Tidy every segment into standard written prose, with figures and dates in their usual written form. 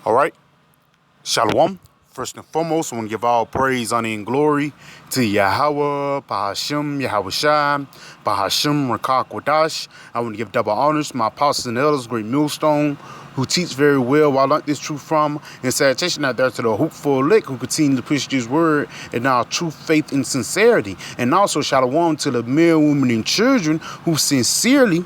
All right. Shalom. First and foremost, I want to give all praise, honor, and glory to Yahweh, Bahashim, Yahweh Shai, Bahashim, Rakak Wadash. I want to give double honors to my apostles and elders, great millstone, who teach very well where I learned this truth from. And salutation out there to the hopeful elect who continue to push this word in our true faith and sincerity. And also shalom to the men, women, and children who sincerely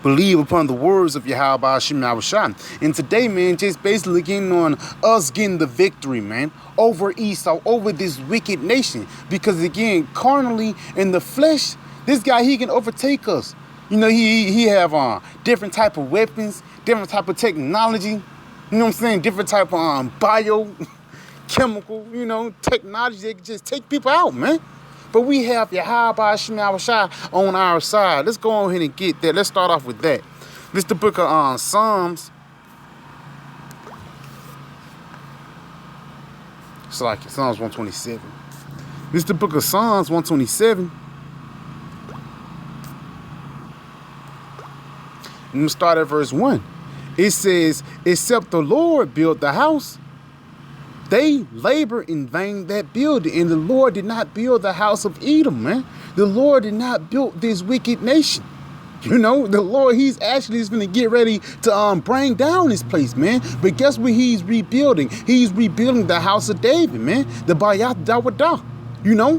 believe upon the words of Yahweh Hashem Yahushua. And today, man, just basically getting on us getting the victory, man, over Esau, over this wicked nation. Because again, carnally in the flesh, this guy, he can overtake us. You know, he have different type of weapons, different type of technology. You know what I'm saying? Different type of biochemical, technology that can just take people out, man. But we have Yahweh Hashem Yahushua on our side. Let's go on ahead and get that. Let's start off with that. This is the book of Psalms. It's like Psalms 127. This is the book of Psalms 127. I'm going to start at verse 1. It says, except the Lord build the house, they labor in vain that build it. And the Lord did not build the house of Edom, man. The Lord did not build this wicked nation. The Lord, he's actually going to get ready to bring down this place, man. But guess what he's rebuilding? He's rebuilding the house of David, man. The Bayat Dawadah.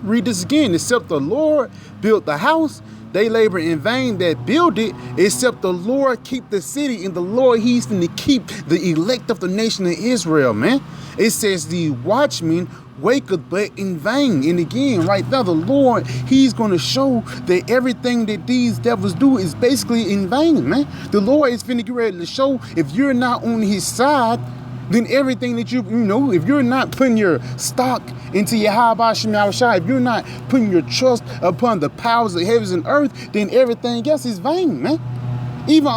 Read this again. Except the Lord built the house, they labor in vain that build it, except the Lord keep the city, and the Lord, he's going to keep the elect of the nation of Israel, man. It says the watchman waketh but in vain. And again, right now, the Lord, he's going to show that everything that these devils do is basically in vain, man. The Lord is finna get ready to show if you're not on his side, then everything that if you're not putting your stock into Yahweh Hashem Yahushua, if you're not putting your trust upon the powers of heavens and earth, then everything else is vain, man. Even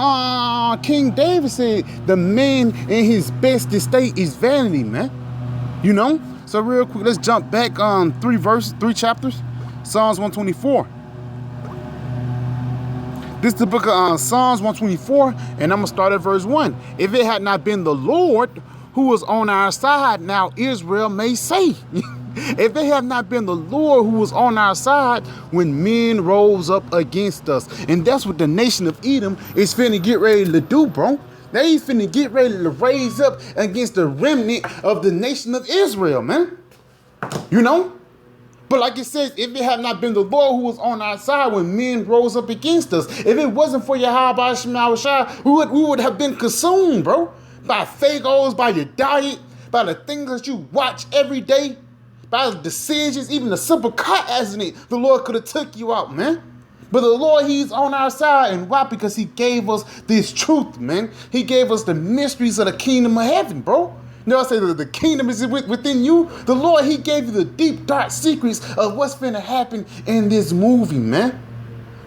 King David said the man in his best estate is vanity, man. So real quick, let's jump back 3 chapters. Psalms 124. This is the book of Psalms 124, and I'm going to start at verse 1. If it had not been the Lord who was on our side, now Israel may say. If it had not been the Lord who was on our side when men rose up against us. And that's what the nation of Edom is finna get ready to do, bro. They finna get ready to raise up against the remnant of the nation of Israel, man. But like it says, if it had not been the Lord who was on our side when men rose up against us, if it wasn't for Yahweh Hashem Yahushua, we would have been consumed, bro. By Phagos, by your diet, by the things that you watch every day, by the decisions, even the simple car accident, the Lord could have took you out, man. But the Lord, he's on our side. And why? Because he gave us this truth, man. He gave us the mysteries of the kingdom of heaven, bro. I say that the kingdom is within you. The Lord, he gave you the deep, dark secrets of what's finna happen in this movie, man.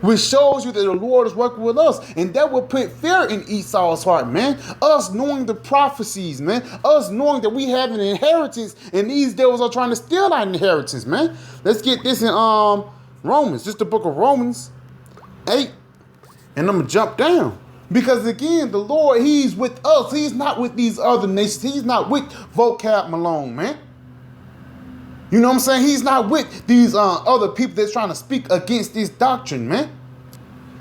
Which shows you that the Lord is working with us. And that will put fear in Esau's heart, man. Us knowing the prophecies, man. Us knowing that we have an inheritance and these devils are trying to steal our inheritance, man. Let's get this in Romans. Just the book of Romans 8. And I'm going to jump down. Because again, the Lord, he's with us. He's not with these other nations. He's not with Vocab Malone, man. You know what I'm saying? He's not with these other people that's trying to speak against this doctrine, man.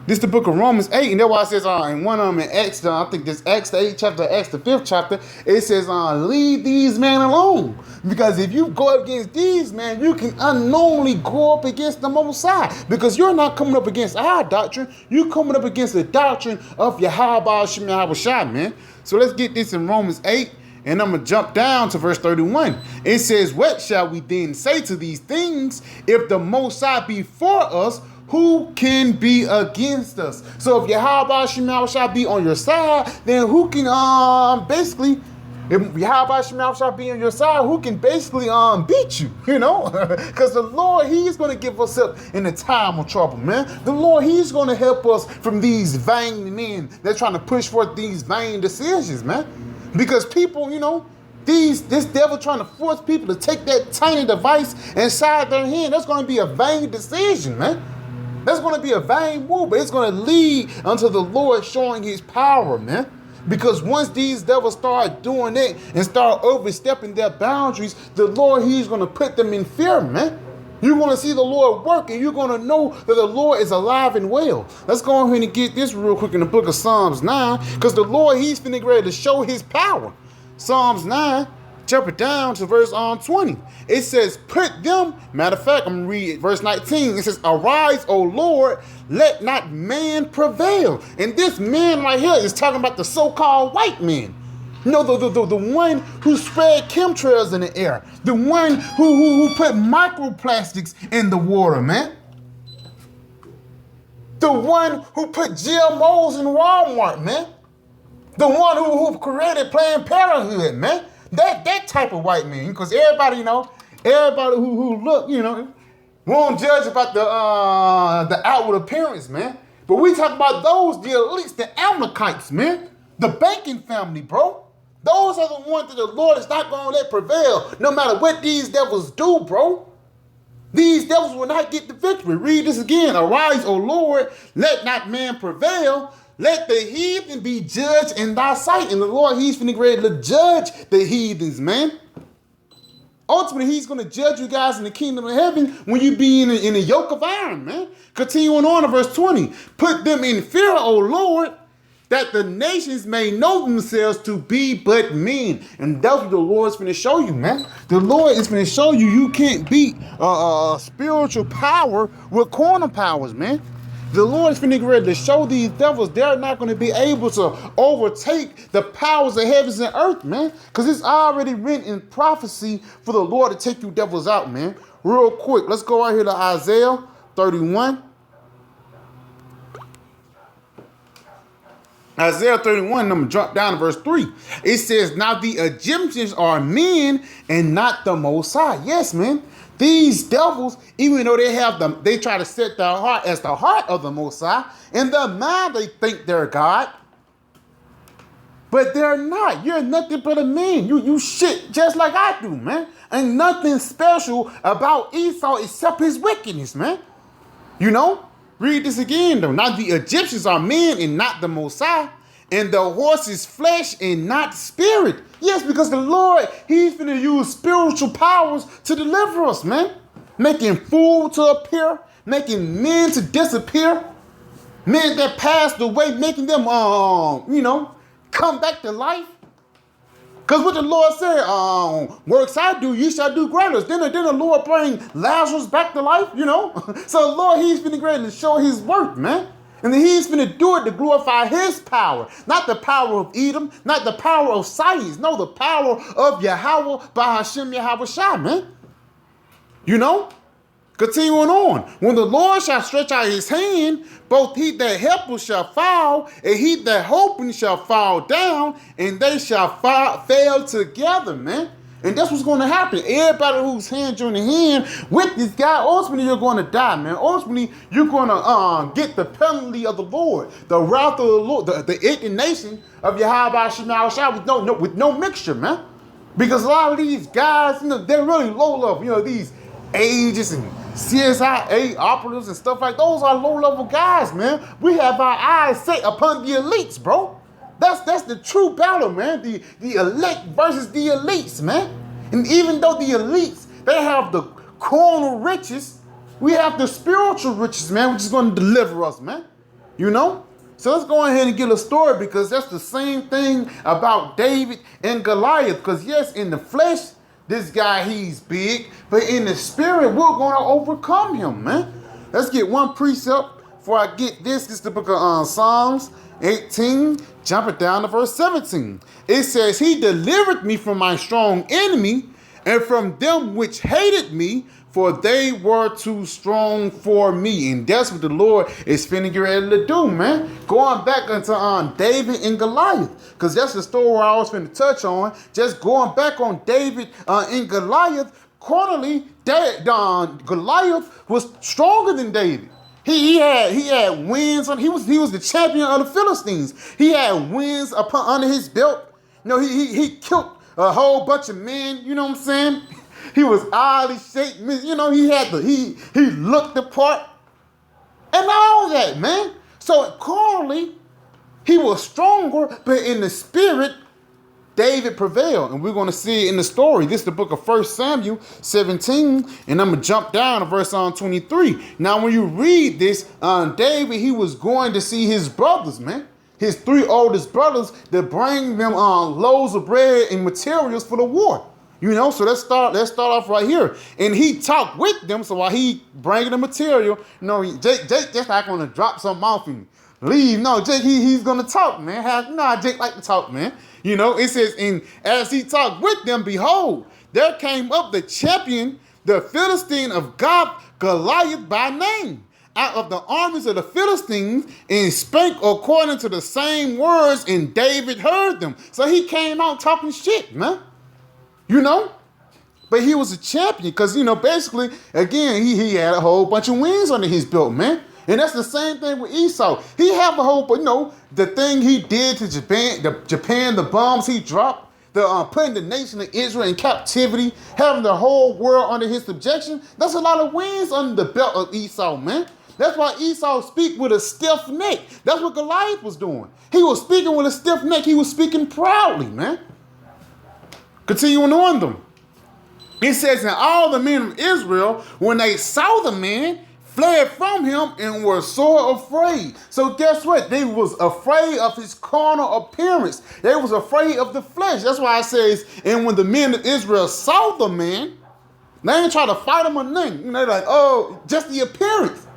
This is the book of Romans 8, and that's why it says in one of them in Acts, I think this Acts the 8th chapter, Acts the 5th chapter, it says, leave these men alone. Because if you go up against these men, you can unknowingly go up against the Most High. Because you're not coming up against our doctrine, you're coming up against the doctrine of Yahweh Hashem Yahushua, man. So let's get this in Romans 8. And I'm going to jump down to verse 31. It says, what shall we then say to these things? If the Most High be for us, who can be against us? So if Yahweh Hashem Yahushua be on your side, then who can basically, if Yahweh Hashem Yahushua be on your side, who can basically beat you, Because the Lord, he's going to give us help in the time of trouble, man. The Lord, he's going to help us from these vain men that's trying to push forth these vain decisions, man. Because people, this devil trying to force people to take that tiny device inside their hand, that's going to be a vain decision, man. That's going to be a vain move, but it's going to lead unto the Lord showing his power, man. Because once these devils start doing it and start overstepping their boundaries, the Lord, he's going to put them in fear, man. You're going to see the Lord work, and you're going to know that the Lord is alive and well. Let's go ahead and get this real quick in the book of Psalms 9, because the Lord, he's finna ready to show his power. Psalms 9, jump it down to verse 20. It says, put them, matter of fact, I'm going to read verse 19. It says, arise, O Lord, let not man prevail. And this man right here is talking about the so-called white man. You know, the one who spread chemtrails in the air. The one who put microplastics in the water, man. The one who put GMOs in Walmart, man. The one who created Planned Parenthood, man. That type of white man. Because everybody, you know, everybody who look, you know, won't judge about the outward appearance, man. But we talk about those, the elites, the Amalekites, man. The banking family, bro. Those are the ones that the Lord is not going to let prevail, no matter what these devils do, bro. These devils will not get the victory. Read this again. Arise, O Lord, let not man prevail. Let the heathen be judged in thy sight. And the Lord, he's finna ready to judge the heathens, man. Ultimately, he's going to judge you guys in the kingdom of heaven when you be in a yoke of iron, man. Continuing on to verse 20. Put them in fear, O Lord, that the nations may know themselves to be but men. And that's what the Lord's going to show you, man. The Lord is going to show you you can't beat spiritual power with carnal powers, man. The Lord is going to get ready to show these devils they're not going to be able to overtake the powers of heavens and earth, man. Because it's already written in prophecy for the Lord to take you devils out, man. Real quick, let's go right here to Isaiah 31. Isaiah 31, I'm going to drop down to verse 3. It says, now the Egyptians are men and not the Most High. Yes, man. These devils, even though they try to set their heart as the heart of the Most High, in their mind they think they're God. But they're not. You're nothing but a man. You shit just like I do, man. Ain't nothing special about Esau except his wickedness, man. You know? Read this again, though. Now the Egyptians are men and not the Most High, and the horse is flesh and not spirit. Yes, because the Lord, he's going to use spiritual powers to deliver us, man. Making food to appear, making men to disappear, men that passed away, making them, come back to life. Because what the Lord said, works I do, you shall do greater. Then the Lord bring Lazarus back to life, you know. So the Lord, he's finna great to show his work, man. And then he's finna do it to glorify his power. Not the power of Edom, not the power of science. No, the power of Yahweh by Hashem Yahweh Shai, man. You know? Continuing on, when the Lord shall stretch out his hand, both he that helpeth shall fall, and he that hoping shall fall down, and they shall fail together, man. And that's what's going to happen. Everybody whose hand you're in the hand with this guy, ultimately you're going to die, man. Ultimately, you're going to get the penalty of the Lord, the wrath of the Lord, the indignation of Yahweh Shemashah with no mixture, man. Because a lot of these guys, you know, they're really low level. You know, these agents and CSIA operatives and stuff like those are low-level guys, man. We have our eyes set upon the elites, bro. That's the true battle, man. The elect versus the elites, man. And even though the elites, they have the carnal riches, we have the spiritual riches, man, which is going to deliver us, man. You know? So let's go ahead and get a story, because that's the same thing about David and Goliath. Because yes, in the flesh, this guy, he's big, but in the spirit, we're going to overcome him, man. Let's get one precept before I get this. This is the book of Psalms 18, jump it down to verse 17. It says, he delivered me from my strong enemy and from them which hated me, for they were too strong for me. And that's what the Lord is finna get ready to do, man. Going back into David and Goliath, because that's the story I was finna touch on. Just going back on David and Goliath, carnally, Goliath was stronger than David. He had wins on. He was the champion of the Philistines. He had wins under his belt. You know, he killed a whole bunch of men. You know what I'm saying? He was oddly shaped. You know, he looked the part and all that, man. So carnally, He was stronger, but in the spirit, David prevailed. And we're going to see it in the story. This is the book of 1 Samuel 17. And I'm going to jump down to verse 23. Now, when you read this, David, he was going to see his brothers, man. His 3 oldest brothers to bring them loaves of bread and materials for the war. You know, so let's start off right here. And he talked with them. So while he bringing the material, you know, Jake just not going to drop something off and leave. No, Jake, he's going to talk, man. Jake like to talk, man. You know, it says, and as he talked with them, behold, there came up the champion, the Philistine of Goliath by name, out of the armies of the Philistines, and spake according to the same words, and David heard them. So he came out talking shit, man. You know? But he was a champion because, you know, basically, again, he had a whole bunch of wins under his belt, man. And that's the same thing with Esau. He had a whole, you know, the thing he did to Japan, the bombs he dropped, putting the nation of Israel in captivity, having the whole world under his subjection. That's a lot of wins under the belt of Esau, man. That's why Esau speak with a stiff neck. That's what Goliath was doing. He was speaking with a stiff neck. He was speaking proudly, man. Continuing on them. It says, and all the men of Israel, when they saw the man, fled from him and were sore afraid. So guess what? They was afraid of his carnal appearance. They was afraid of the flesh. That's why it says, and when the men of Israel saw the man, they didn't try to fight him or nothing. You know, they're like, oh, just the appearance.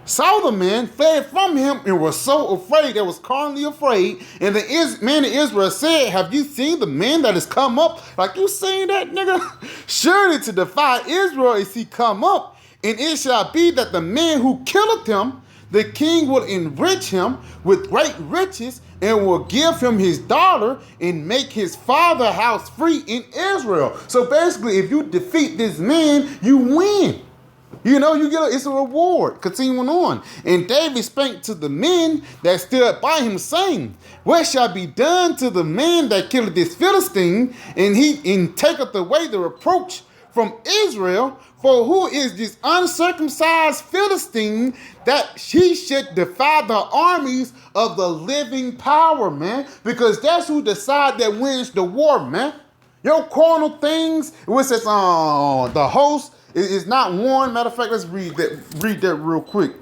Saw the man, fled from him, and were so afraid, they was carnally afraid. And the man of Israel said, have you seen the man that has come up? Like, you seen that, nigga? Surely to defy Israel is he come up. And it shall be that the man who killeth him, the king will enrich him with great riches, and will give him his daughter, and make his father's house free in Israel. So basically, if you defeat this man, you win. You know, it's a reward. Continuing on. And David spake to the men that stood by him, saying, what shall be done to the man that killeth this Philistine, and taketh away the reproach from Israel? For who is this uncircumcised Philistine that he should defy the armies of the living power, man? Because that's who decide that wins the war, man. Your carnal things, which says the host is not one. Matter of fact, let's read that real quick.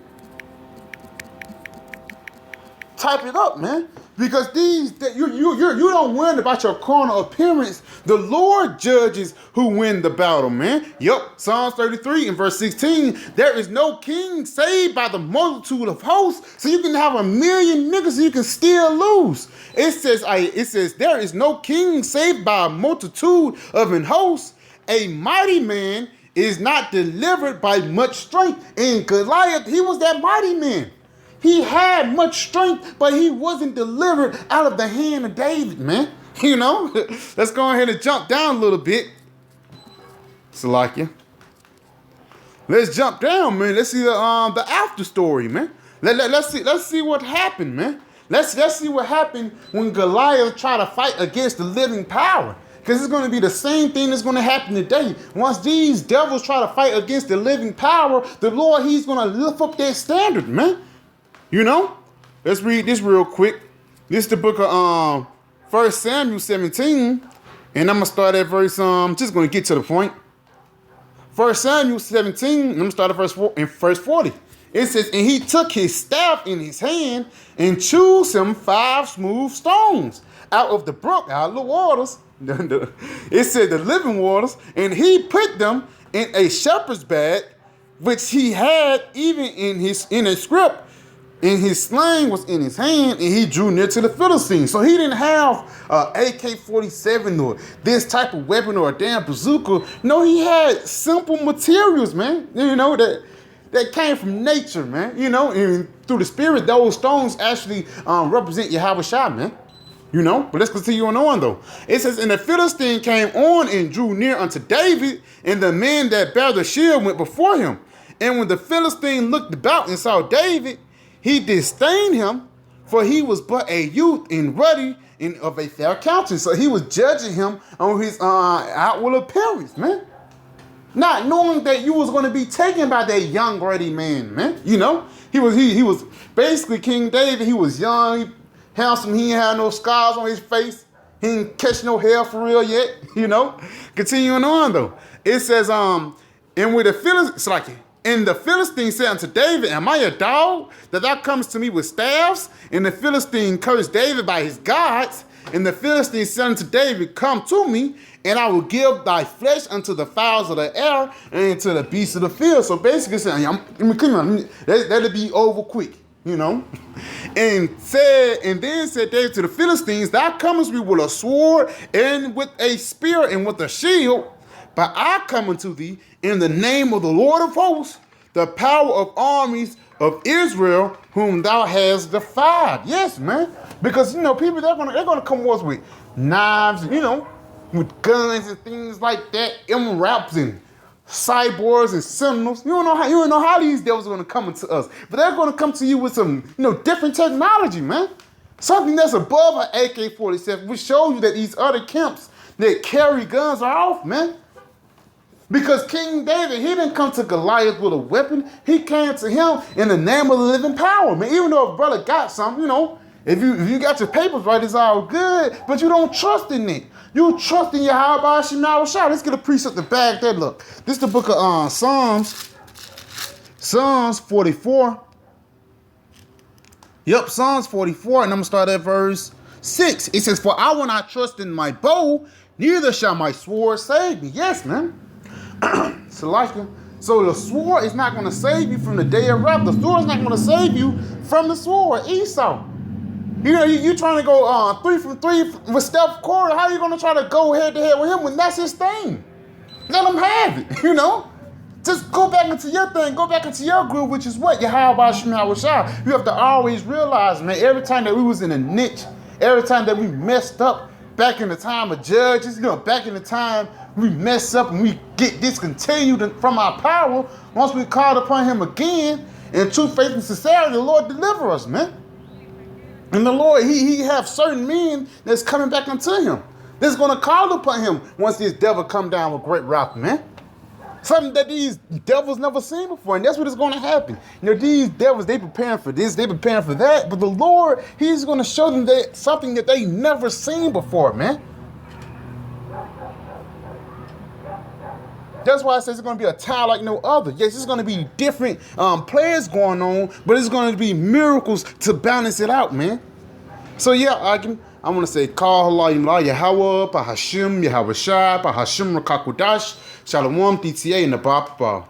Type it up, man. Because you don't win about your carnal appearance. The Lord judges who win the battle, man. Yup, Psalms 33 and verse 16. There is no king saved by the multitude of hosts. So you can have 1 million niggas and you can still lose. It says there is no king saved by a multitude of an host. A mighty man is not delivered by much strength. And Goliath, he was that mighty man. He had much strength, but he wasn't delivered out of the hand of David, man. You know? Let's go ahead and jump down a little bit. Salakia. Let's jump down, man. Let's see the after story, man. Let's see what happened, man. Let's see what happened when Goliath tried to fight against the living power. Because it's going to be the same thing that's going to happen today. Once these devils try to fight against the living power, the Lord, he's going to lift up their standard, man. You know? Let's read this real quick. This is the book of 1 Samuel 17. And I'm going to start at verse, just going to get to the point. 1 Samuel 17, and I'm going to start at verse 40. It says, and he took his staff in his hand and chose him 5 smooth stones out of the brook, out of the waters. It said the living waters, and he put them in a shepherd's bag, which he had even in a scrip. And his sling was in his hand, and he drew near to the Philistines. So he didn't have AK-47 or this type of weapon or a damn bazooka. No, he had simple materials, man. You know, that came from nature, man. You know, and through the spirit, those stones actually represent Yahweh Shai, man. You know, but let's continue on though. It says, and the Philistine came on and drew near unto David, and the men that bare the shield went before him. And when the Philistine looked about and saw David, he disdained him, for he was but a youth and ruddy and of a fair countenance. So he was judging him on his outward appearance, man. Not knowing that you was going to be taken by that young, ruddy man, man. You know, he was basically King David. He was young. handsome. He ain't had no scars on his face. He ain't catch no hair for real yet, you know. Continuing on though, it says, and with the Philistines, it's like, and the Philistine said unto David, am I a dog that thou comest to me with staffs? And the Philistine cursed David by his gods. And the Philistine said unto David, come to me, and I will give thy flesh unto the fowls of the air and to the beasts of the field. So basically saying, let it be over quick, you know. And then said David to the Philistines, thou comest me with a sword and with a spear and with a shield, but I come unto thee in the name of the Lord of hosts, the power of armies of Israel, whom thou hast defied. Yes, man. Because, you know, people, they're gonna come to us with knives, you know, with guns and things like that, M-raps and cyborgs and sentinels. You don't know how these devils are gonna come into us. But they're gonna come to you with some, you know, different technology, man. Something that's above an AK-47, which shows you that these other camps that carry guns are off, man. Because King David, he didn't come to Goliath with a weapon. He came to him in the name of the living power, man. Even though a brother got something, you know, if you got your papers right, it's all good, but you don't trust in it. You trust in Yahweh Shema Shah. Let's get a precept to back that. Look, this is the book of Psalms 44. Yep, Psalms 44, and I'm going to start at verse 6. It says, for I will not trust in my bow, neither shall my sword save me. Yes, man. So the sword is not going to save you from the day of wrath. The sword is not going to save you from the sword. Esau. You know, you trying to go 3 from 3 with Steph Curry. How are you going to try to go head to head with him when that's his thing? Let him have it, you know? Just go back into your thing. Go back into your groove, which is what? Yahweh Shema Shah. You have to always realize, man, every time that we was in a niche, every time that we messed up, back in the time of judges, you know, back in the time we mess up and we get discontinued from our power, once we called upon him again, in true faith and sincerity, the Lord deliver us, man. And the Lord, he have certain men that's coming back unto him. That's going to call upon him once this devil come down with great wrath, man. Something that these devils never seen before, and that's what is going to happen. You know, these devils, they preparing for this, they preparing for that, but the Lord, he's going to show them that something that they never seen before, man. That's why I say it's going to be a time like no other. Yes, it's going to be different players going on, but it's going to be miracles to balance it out, man. So yeah, I want to say, Call Allah Yahweh, Pa Hashem, Yahweh Shai, Pa Hashem Rakakudash, Shalom, TTA, and the Baba.